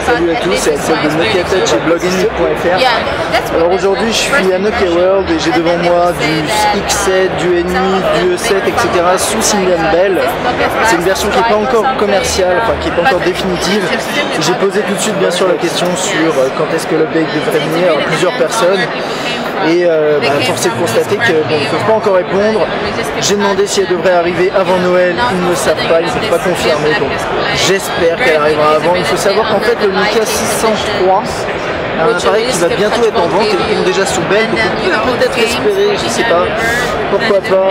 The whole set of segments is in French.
Salut à tous, c'est Axel de Nokia Touch et bloginit.fr. Alors aujourd'hui je suis à Nokia World et j'ai devant moi du X7, du NI, du E7, etc. sous Symbian Belle. C'est une version qui n'est pas encore commerciale, enfin qui n'est pas encore définitive. J'ai posé tout de suite bien sûr la question sur quand est-ce que l'update devrait venir à plusieurs personnes. Et force est de constater qu'ils ne peuvent pas encore répondre. J'ai demandé si elle devrait arriver avant Noël, ils ne le savent pas, ils ne peuvent pas confirmer. Donc j'espère qu'elle arrivera avant. Il faut savoir qu'en fait le Nokia 603 a un appareil qui va bientôt être en vente et ils sont déjà sous Belle. Donc on peut peut-être espérer, je ne sais pas, pourquoi pas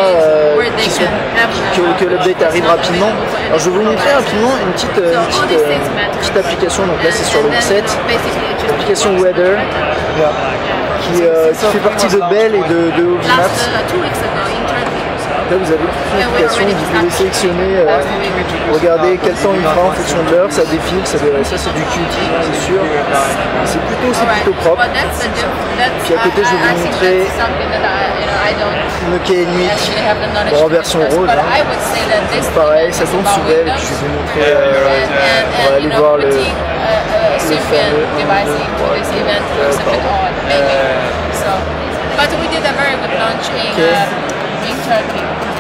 que l'update arrive rapidement. Alors je vais vous montrer rapidement une petite application. Donc là c'est sur le X7, l'application Weather. Qui fait partie de Belle et de Ovimaps. Là vous avez toute une application, vous pouvez sélectionner, regardez quel temps il fera en fonction de l'heure, ça défile, ça c'est du QT, c'est sûr. C'est plutôt propre. Puis à côté je vais vous montrer Nokia N8 en version rose. Pareil, ça tourne sous Belle et puis je vais vous montrer, on va aller voir le fameux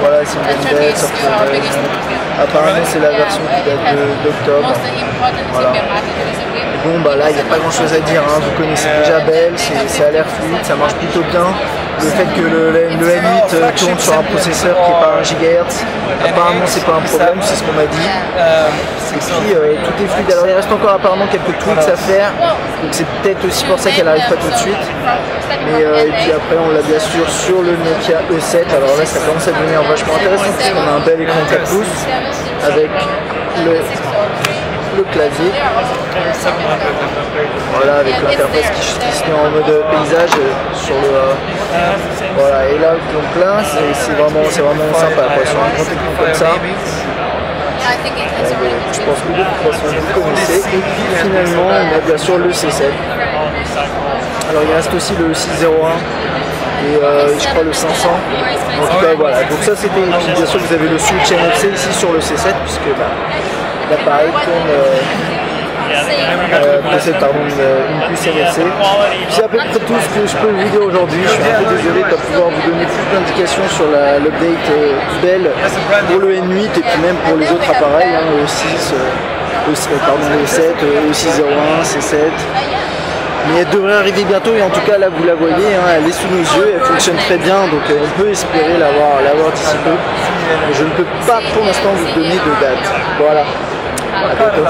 voilà, c'est une belle sortie. Apparemment c'est la version qui date d'octobre. Voilà. Bon bah là il n'y a pas grand chose à dire, hein. Vous connaissez déjà Belle, ça a l'air fluide, ça marche plutôt bien. Le fait que le N8 tourne sur un processeur qui n'est pas 1 GHz, apparemment c'est pas un problème, c'est ce qu'on m'a dit. Et puis tout est fluide. Alors il reste encore apparemment quelques tweaks à faire, donc c'est peut-être aussi pour ça qu'elle n'arrive pas tout de suite. Mais, et puis après on l'a bien sûr sur le Nokia E7, alors là ça commence à devenir vachement intéressant puisqu'on a un bel écran 4 pouces avec le clavier, voilà, avec l'interface qui se met en mode paysage sur le voilà, et là donc là c'est vraiment sympa quoi, sur un grand écran comme ça. Je pense que de toute façon vous connaissez. Et puis finalement on a bien sûr le C7. Alors il reste aussi le 601 et je crois le 500. En tout cas voilà, donc ça c'était, et puis bien sûr vous avez le switch NFC ici sur le C7 puisque l'appareil tourne possède une puce NFC. C'est à peu près tout ce que je peux vous dire aujourd'hui. Je suis un peu désolé de ne pas pouvoir vous donner plus d'indications sur l'update Belle pour le N8 et puis même pour les autres appareils, hein, le 6, le 7, le 601, C7. Mais elle devrait arriver bientôt et en tout cas là vous la voyez, hein, elle est sous nos yeux, elle fonctionne très bien, donc on peut espérer l'avoir d'ici peu. Mais je ne peux pas pour l'instant vous donner de date. Voilà. À bientôt.